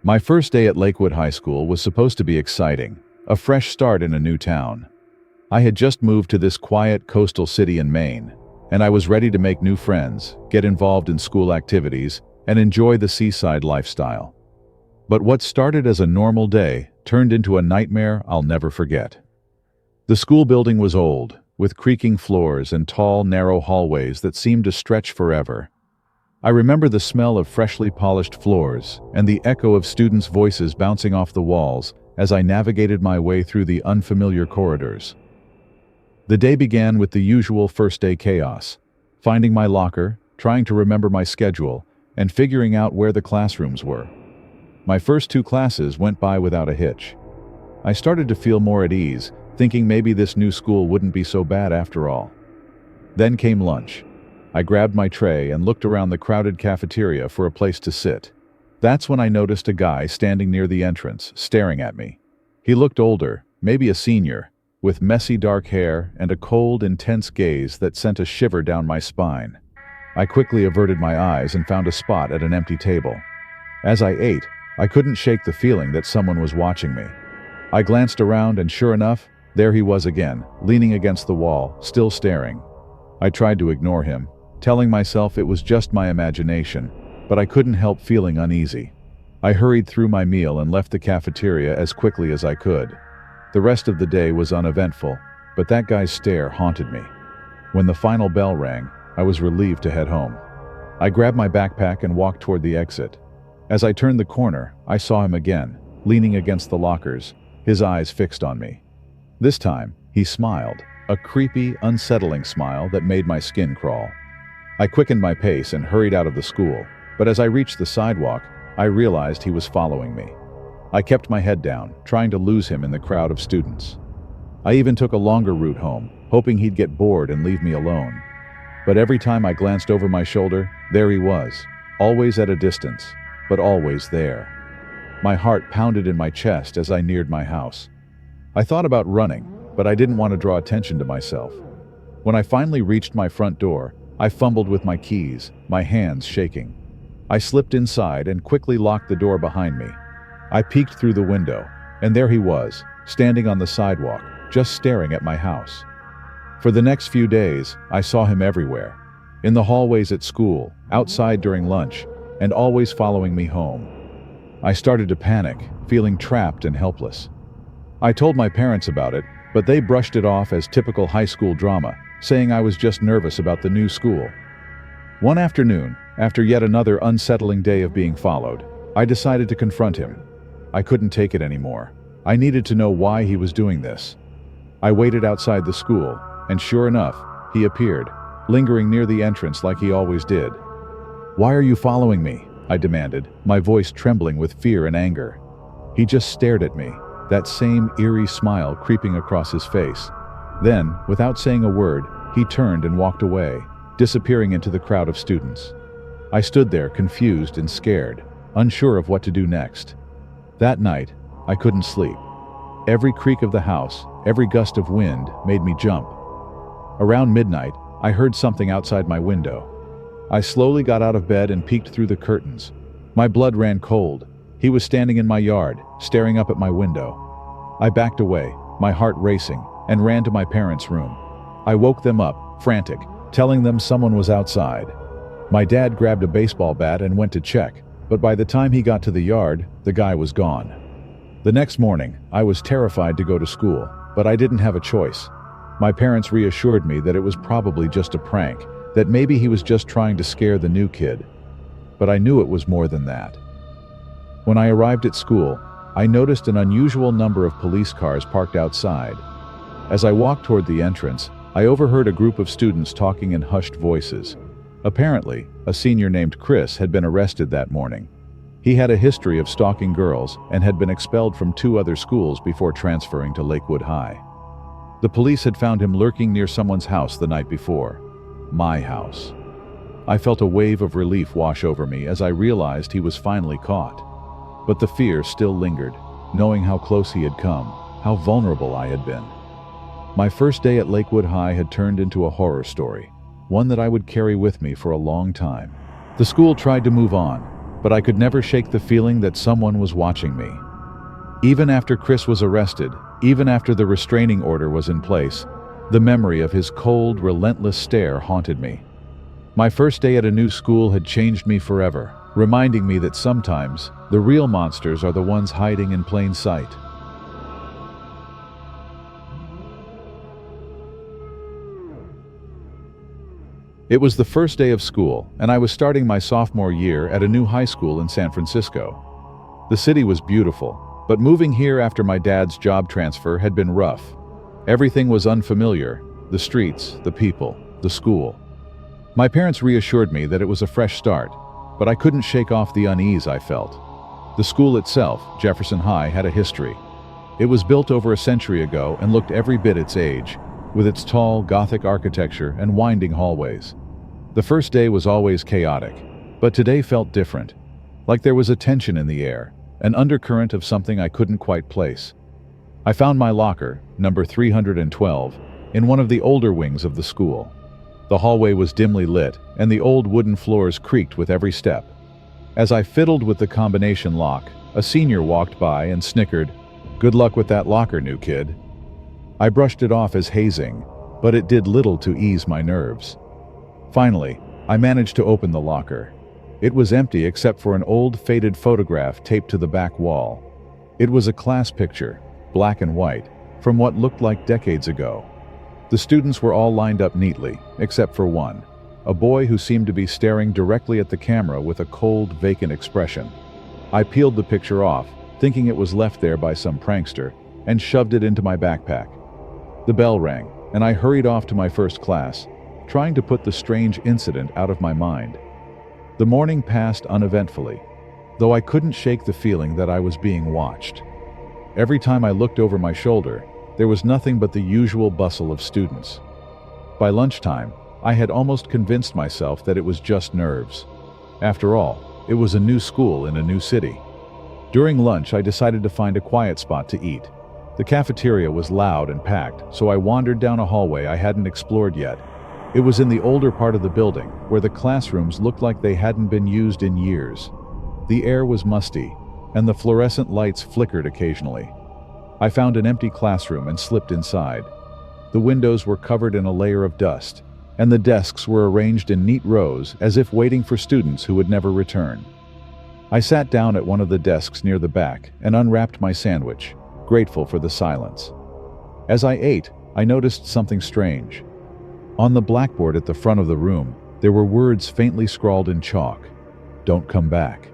My first day at Lakewood High School was supposed to be exciting, a fresh start in a new town. I had just moved to this quiet coastal city in Maine, and I was ready to make new friends, get involved in school activities, and enjoy the seaside lifestyle. But what started as a normal day turned into a nightmare I'll never forget. The school building was old, with creaking floors and tall, narrow hallways that seemed to stretch forever. I remember the smell of freshly polished floors and the echo of students' voices bouncing off the walls as I navigated my way through the unfamiliar corridors. The day began with the usual first-day chaos, finding my locker, trying to remember my schedule, and figuring out where the classrooms were. My first 2 classes went by without a hitch. I started to feel more at ease, thinking maybe this new school wouldn't be so bad after all. Then came lunch. I grabbed my tray and looked around the crowded cafeteria for a place to sit. That's when I noticed a guy standing near the entrance, staring at me. He looked older, maybe a senior, with messy dark hair and a cold, intense gaze that sent a shiver down my spine. I quickly averted my eyes and found a spot at an empty table. As I ate, I couldn't shake the feeling that someone was watching me. I glanced around and sure enough, there he was again, leaning against the wall, still staring. I tried to ignore him, telling myself it was just my imagination, but I couldn't help feeling uneasy. I hurried through my meal and left the cafeteria as quickly as I could. The rest of the day was uneventful, but that guy's stare haunted me. When the final bell rang, I was relieved to head home. I grabbed my backpack and walked toward the exit. As I turned the corner, I saw him again, leaning against the lockers, his eyes fixed on me. This time, he smiled, a creepy, unsettling smile that made my skin crawl. I quickened my pace and hurried out of the school, but as I reached the sidewalk, I realized he was following me. I kept my head down, trying to lose him in the crowd of students. I even took a longer route home, hoping he'd get bored and leave me alone. But every time I glanced over my shoulder, there he was, always at a distance, but always there. My heart pounded in my chest as I neared my house. I thought about running, but I didn't want to draw attention to myself. When I finally reached my front door, I fumbled with my keys, my hands shaking. I slipped inside and quickly locked the door behind me. I peeked through the window, and there he was, standing on the sidewalk, just staring at my house. For the next few days, I saw him everywhere, in the hallways at school, outside during lunch, and always following me home. I started to panic, feeling trapped and helpless. I told my parents about it, but they brushed it off as typical high school drama, saying I was just nervous about the new school. One afternoon, after yet another unsettling day of being followed, I decided to confront him. I couldn't take it anymore. I needed to know why he was doing this. I waited outside the school, and sure enough, he appeared, lingering near the entrance like he always did. "Why are you following me?" I demanded, my voice trembling with fear and anger. He just stared at me, that same eerie smile creeping across his face. Then, without saying a word, he turned and walked away, disappearing into the crowd of students. I stood there confused and scared, unsure of what to do next. That night, I couldn't sleep. Every creak of the house, every gust of wind made me jump. Around midnight, I heard something outside my window. I slowly got out of bed and peeked through the curtains. My blood ran cold. He was standing in my yard, staring up at my window. I backed away, my heart racing, and ran to my parents' room. I woke them up, frantic, telling them someone was outside. My dad grabbed a baseball bat and went to check, but by the time he got to the yard, the guy was gone. The next morning, I was terrified to go to school, but I didn't have a choice. My parents reassured me that it was probably just a prank, that maybe he was just trying to scare the new kid. But I knew it was more than that. When I arrived at school, I noticed an unusual number of police cars parked outside. As I walked toward the entrance, I overheard a group of students talking in hushed voices. Apparently, a senior named Chris had been arrested that morning. He had a history of stalking girls and had been expelled from 2 other schools before transferring to Lakewood High. The police had found him lurking near someone's house the night before. My house. I felt a wave of relief wash over me as I realized he was finally caught. But the fear still lingered, knowing how close he had come, how vulnerable I had been. My first day at Lakewood High had turned into a horror story, one that I would carry with me for a long time. The school tried to move on, but I could never shake the feeling that someone was watching me. Even after Chris was arrested, even after the restraining order was in place, the memory of his cold, relentless stare haunted me. My first day at a new school had changed me forever, reminding me that sometimes the real monsters are the ones hiding in plain sight. It was the first day of school, and I was starting my sophomore year at a new high school in San Francisco. The city was beautiful, but moving here after my dad's job transfer had been rough. Everything was unfamiliar: the streets, the people, the school. My parents reassured me that it was a fresh start, but I couldn't shake off the unease I felt. The school itself, Jefferson High, had a history. It was built over a century ago and looked every bit its age, with its tall, Gothic architecture and winding hallways. The first day was always chaotic, but today felt different, like there was a tension in the air, an undercurrent of something I couldn't quite place. I found my locker, number 312, in one of the older wings of the school. The hallway was dimly lit, and the old wooden floors creaked with every step. As I fiddled with the combination lock, a senior walked by and snickered, "Good luck with that locker, new kid." I brushed it off as hazing, but it did little to ease my nerves. Finally, I managed to open the locker. It was empty except for an old, faded photograph taped to the back wall. It was a class picture, black and white, from what looked like decades ago. The students were all lined up neatly, except for one, a boy who seemed to be staring directly at the camera with a cold, vacant expression. I peeled the picture off, thinking it was left there by some prankster, and shoved it into my backpack. The bell rang, and I hurried off to my first class, trying to put the strange incident out of my mind. The morning passed uneventfully, though I couldn't shake the feeling that I was being watched. Every time I looked over my shoulder, there was nothing but the usual bustle of students. By lunchtime, I had almost convinced myself that it was just nerves. After all, it was a new school in a new city. During lunch, I decided to find a quiet spot to eat. The cafeteria was loud and packed, so I wandered down a hallway I hadn't explored yet. It was in the older part of the building, where the classrooms looked like they hadn't been used in years. The air was musty, and the fluorescent lights flickered occasionally. I found an empty classroom and slipped inside. The windows were covered in a layer of dust, and the desks were arranged in neat rows as if waiting for students who would never return. I sat down at one of the desks near the back and unwrapped my sandwich, grateful for the silence. As I ate, I noticed something strange. On the blackboard at the front of the room, there were words faintly scrawled in chalk: "Don't come back."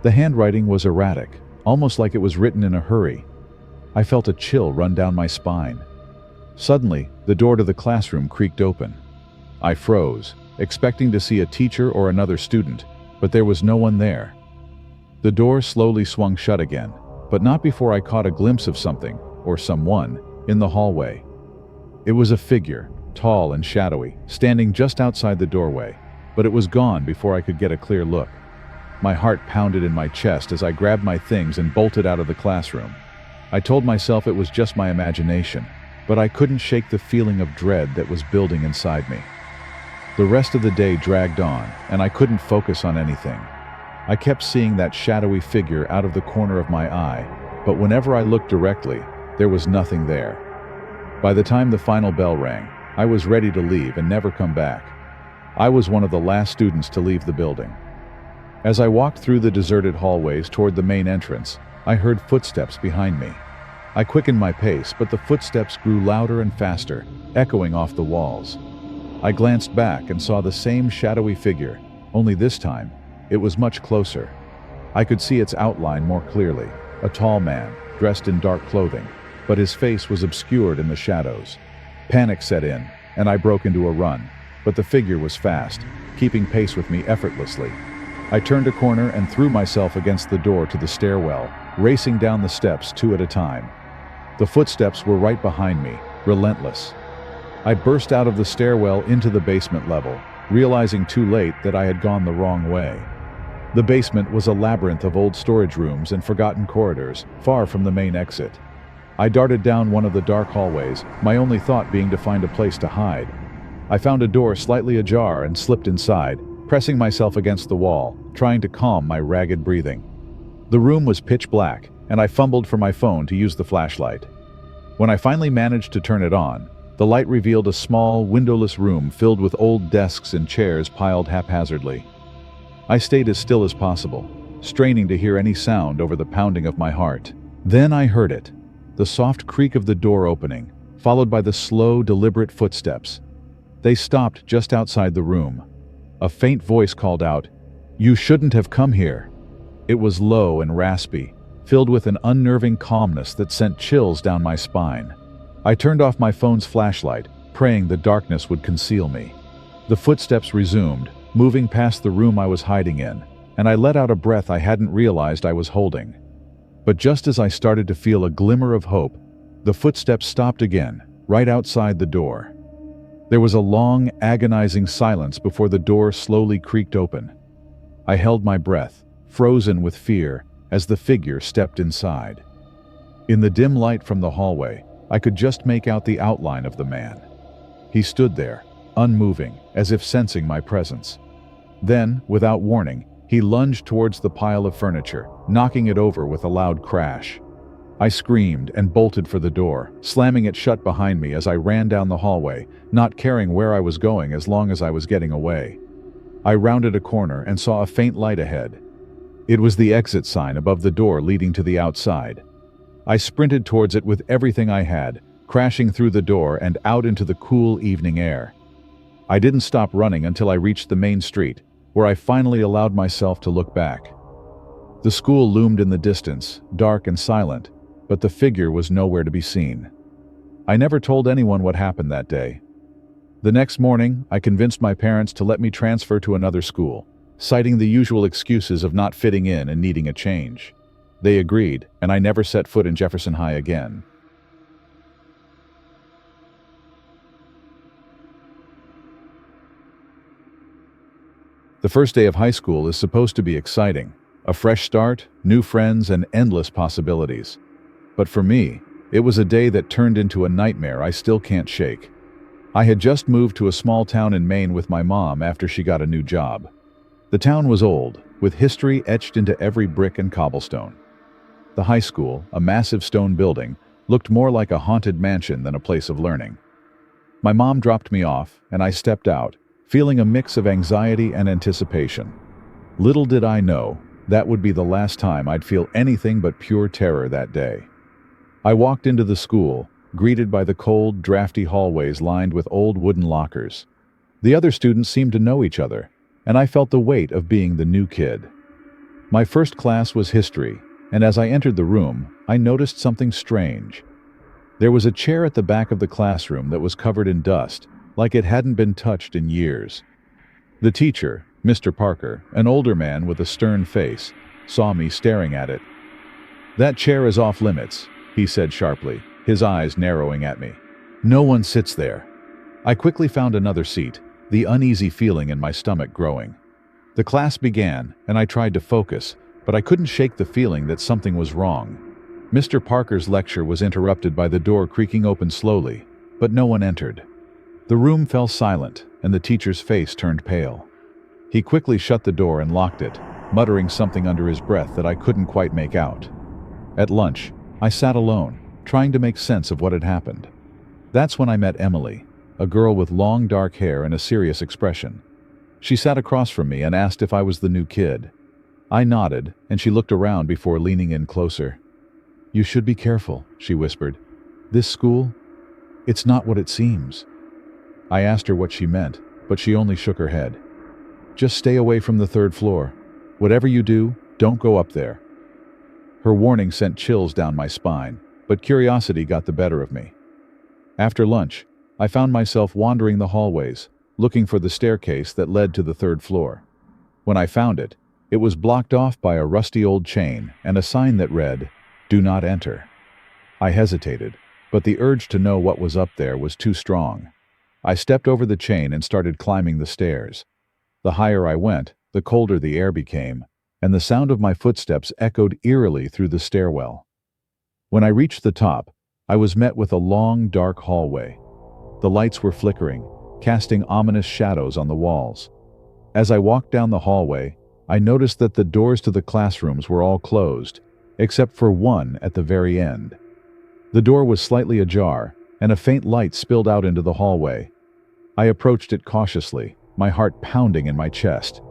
The handwriting was erratic, almost like it was written in a hurry. I felt a chill run down my spine. Suddenly, the door to the classroom creaked open. I froze, expecting to see a teacher or another student, but there was no one there. The door slowly swung shut again, but not before I caught a glimpse of something, or someone, in the hallway. It was a figure, tall and shadowy, standing just outside the doorway, but it was gone before I could get a clear look. My heart pounded in my chest as I grabbed my things and bolted out of the classroom. I told myself it was just my imagination, but I couldn't shake the feeling of dread that was building inside me. The rest of the day dragged on, and I couldn't focus on anything. I kept seeing that shadowy figure out of the corner of my eye, but whenever I looked directly, there was nothing there. By the time the final bell rang, I was ready to leave and never come back. I was one of the last students to leave the building. As I walked through the deserted hallways toward the main entrance, I heard footsteps behind me. I quickened my pace, but the footsteps grew louder and faster, echoing off the walls. I glanced back and saw the same shadowy figure, only this time, it was much closer. I could see its outline more clearly, a tall man, dressed in dark clothing, but his face was obscured in the shadows. Panic set in, and I broke into a run, but the figure was fast, keeping pace with me effortlessly. I turned a corner and threw myself against the door to the stairwell, racing down the steps 2 at a time. The footsteps were right behind me, relentless. I burst out of the stairwell into the basement level, realizing too late that I had gone the wrong way. The basement was a labyrinth of old storage rooms and forgotten corridors, far from the main exit. I darted down one of the dark hallways, my only thought being to find a place to hide. I found a door slightly ajar and slipped inside, pressing myself against the wall, trying to calm my ragged breathing. The room was pitch black, and I fumbled for my phone to use the flashlight. When I finally managed to turn it on, the light revealed a small, windowless room filled with old desks and chairs piled haphazardly. I stayed as still as possible, straining to hear any sound over the pounding of my heart. Then I heard it, the soft creak of the door opening, followed by the slow, deliberate footsteps. They stopped just outside the room. A faint voice called out, "You shouldn't have come here." It was low and raspy, filled with an unnerving calmness that sent chills down my spine. I turned off my phone's flashlight, praying the darkness would conceal me. The footsteps resumed, moving past the room I was hiding in, and I let out a breath I hadn't realized I was holding. But just as I started to feel a glimmer of hope, the footsteps stopped again, right outside the door. There was a long, agonizing silence before the door slowly creaked open. I held my breath, frozen with fear, as the figure stepped inside. In the dim light from the hallway, I could just make out the outline of the man. He stood there, unmoving, as if sensing my presence. Then, without warning, he lunged towards the pile of furniture, knocking it over with a loud crash. I screamed and bolted for the door, slamming it shut behind me as I ran down the hallway, not caring where I was going as long as I was getting away. I rounded a corner and saw a faint light ahead. It was the exit sign above the door leading to the outside. I sprinted towards it with everything I had, crashing through the door and out into the cool evening air. I didn't stop running until I reached the main street, where I finally allowed myself to look back. The school loomed in the distance, dark and silent, but the figure was nowhere to be seen. I never told anyone what happened that day. The next morning, I convinced my parents to let me transfer to another school, citing the usual excuses of not fitting in and needing a change. They agreed, and I never set foot in Jefferson High again. The first day of high school is supposed to be exciting. A fresh start, new friends, and endless possibilities. But for me, it was a day that turned into a nightmare I still can't shake. I had just moved to a small town in Maine with my mom after she got a new job. The town was old, with history etched into every brick and cobblestone. The high school, a massive stone building, looked more like a haunted mansion than a place of learning. My mom dropped me off, and I stepped out, feeling a mix of anxiety and anticipation. Little did I know, that would be the last time I'd feel anything but pure terror that day. I walked into the school, greeted by the cold, drafty hallways lined with old wooden lockers. The other students seemed to know each other, and I felt the weight of being the new kid. My first class was history, and as I entered the room, I noticed something strange. There was a chair at the back of the classroom that was covered in dust, like it hadn't been touched in years. The teacher, Mr. Parker, an older man with a stern face, saw me staring at it. "That chair is off limits," he said sharply, his eyes narrowing at me. "No one sits there." I quickly found another seat, the uneasy feeling in my stomach growing. The class began, and I tried to focus, but I couldn't shake the feeling that something was wrong. Mr. Parker's lecture was interrupted by the door creaking open slowly, but no one entered. The room fell silent, and the teacher's face turned pale. He quickly shut the door and locked it, muttering something under his breath that I couldn't quite make out. At lunch, I sat alone, trying to make sense of what had happened. That's when I met Emily, a girl with long dark hair and a serious expression. She sat across from me and asked if I was the new kid. I nodded, and she looked around before leaning in closer. "You should be careful," she whispered. "This school, it's not what it seems." I asked her what she meant, but she only shook her head. "Just stay away from the third floor. Whatever you do, don't go up there." Her warning sent chills down my spine, but curiosity got the better of me. After lunch, I found myself wandering the hallways, looking for the staircase that led to the third floor. When I found it, it was blocked off by a rusty old chain and a sign that read, "Do not enter." I hesitated, but the urge to know what was up there was too strong. I stepped over the chain and started climbing the stairs. The higher I went, the colder the air became, and the sound of my footsteps echoed eerily through the stairwell. When I reached the top, I was met with a long, dark hallway. The lights were flickering, casting ominous shadows on the walls. As I walked down the hallway, I noticed that the doors to the classrooms were all closed, except for one at the very end. The door was slightly ajar, and a faint light spilled out into the hallway. I approached it cautiously, my heart pounding in my chest.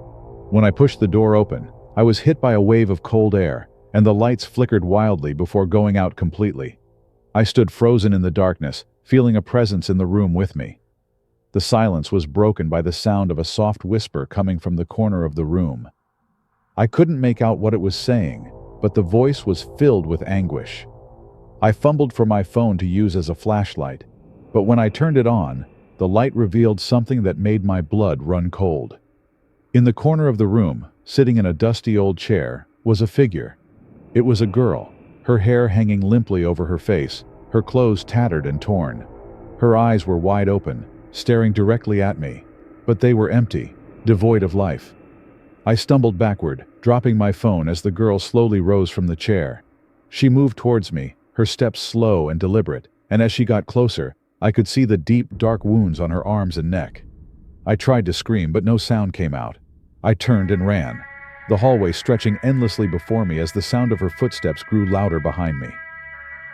When I pushed the door open, I was hit by a wave of cold air, and the lights flickered wildly before going out completely. I stood frozen in the darkness, feeling a presence in the room with me. The silence was broken by the sound of a soft whisper coming from the corner of the room. I couldn't make out what it was saying, but the voice was filled with anguish. I fumbled for my phone to use as a flashlight, but when I turned it on, the light revealed something that made my blood run cold. In the corner of the room, sitting in a dusty old chair, was a figure. It was a girl, her hair hanging limply over her face, her clothes tattered and torn. Her eyes were wide open, staring directly at me, but they were empty, devoid of life. I stumbled backward, dropping my phone as the girl slowly rose from the chair. She moved towards me, her steps slow and deliberate, and as she got closer, I could see the deep, dark wounds on her arms and neck. I tried to scream, but no sound came out. I turned and ran, the hallway stretching endlessly before me as the sound of her footsteps grew louder behind me.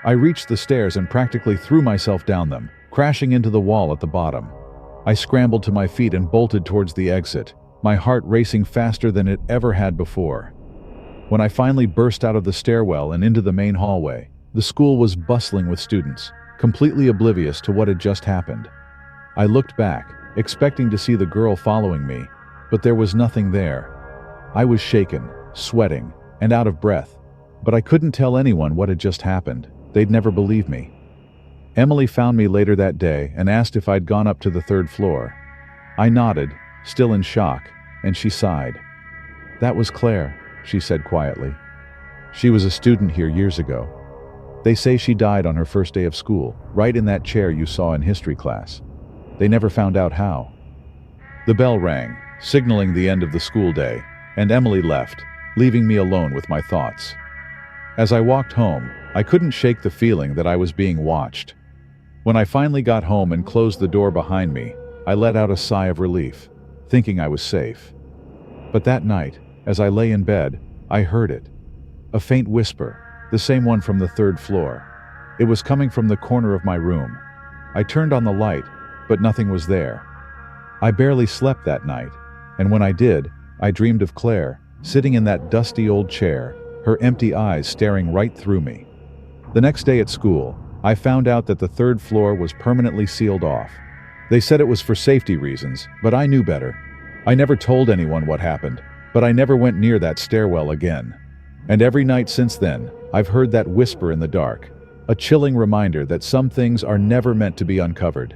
I reached the stairs and practically threw myself down them, crashing into the wall at the bottom. I scrambled to my feet and bolted towards the exit, my heart racing faster than it ever had before. When I finally burst out of the stairwell and into the main hallway, the school was bustling with students, completely oblivious to what had just happened. I looked back, expecting to see the girl following me, but there was nothing there. I was shaken, sweating, and out of breath, but I couldn't tell anyone what had just happened. They'd never believe me. Emily found me later that day and asked if I'd gone up to the third floor. I nodded, still in shock, and she sighed. "That was Claire," she said quietly. "She was a student here years ago. They say she died on her first day of school, right in that chair you saw in history class. They never found out how." The bell rang, signaling the end of the school day, and Emily left, leaving me alone with my thoughts. As I walked home, I couldn't shake the feeling that I was being watched. When I finally got home and closed the door behind me, I let out a sigh of relief, thinking I was safe. But that night, as I lay in bed, I heard it. A faint whisper, the same one from the third floor. It was coming from the corner of my room. I turned on the light, but nothing was there. I barely slept that night, and when I did, I dreamed of Claire, sitting in that dusty old chair, her empty eyes staring right through me. The next day at school, I found out that the third floor was permanently sealed off. They said it was for safety reasons, but I knew better. I never told anyone what happened, but I never went near that stairwell again. And every night since then, I've heard that whisper in the dark, a chilling reminder that some things are never meant to be uncovered.